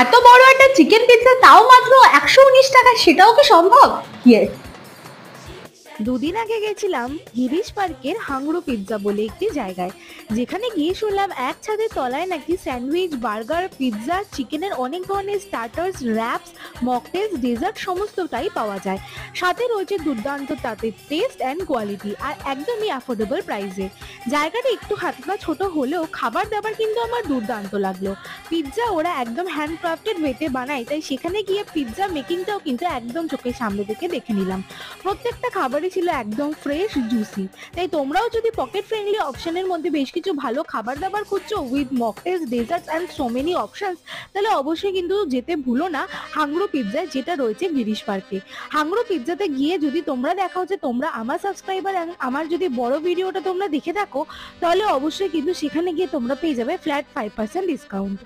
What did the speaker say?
এত বড় একটা চিকেন পিৎজা তাও মাত্র 119 টাকা, সেটাও কি সম্ভব? ইয়েস। দুদিন আগে গেছিলাম গিরিশ পার্কের হাংরু পিৎজা বলে একটি জায়গায়, যেখানে গিয়ে শুনলাম এক ছাদের তলায় নাকি স্যান্ডউইচ, বার্গার, পিৎজা, চিকেনের অনেক ধরনের স্টার্টার্স, র্যাপস, মকটেলস, ডেজার্ট সমস্তটাই পাওয়া যায়। সাথে রয়েছে দুর্দান্ত তাতে টেস্ট অ্যান্ড কোয়ালিটি, আর একদমই অ্যাফোর্ডেবল প্রাইসে। জায়গাটা একটু হাতটা ছোট হলেও খাবার দাবার কিন্তু আমার দুর্দান্ত লাগলো। পিৎজা ওরা একদম হ্যান্ডক্রাফটেড ওয়েতে বানায়, তাই সেখানে গিয়ে পিৎজা মেকিংটাও কিন্তু একদম চোখের সামনে থেকে দেখে নিলাম। প্রত্যেকটা খাবারই ছিল একদম ফ্রেশ, জুসি। তাই তোমরাও যদি পকেট ফ্রেন্ডলি অপশনের মধ্যে বেশ কিছু ভালো খাবার দাবার খুঁজছো with mocktails, desserts and so many options, তাহলে অবশ্যই কিন্তু যেতে ভুলো না হাংরু পিৎজায়, যেটা রয়েছে গিরিশ পার্কে। হাংরু পিৎজাতে গিয়ে যদি তোমরা দেখাও যে তোমরা আমার সাবস্ক্রাইবার, আমার যদি বড় ভিডিওটা তোমরা দেখে থাকো, তাহলে অবশ্যই কিন্তু সেখানে গিয়ে তোমরা পেয়ে যাবে ফ্ল্যাট 5% ডিসকাউন্ট।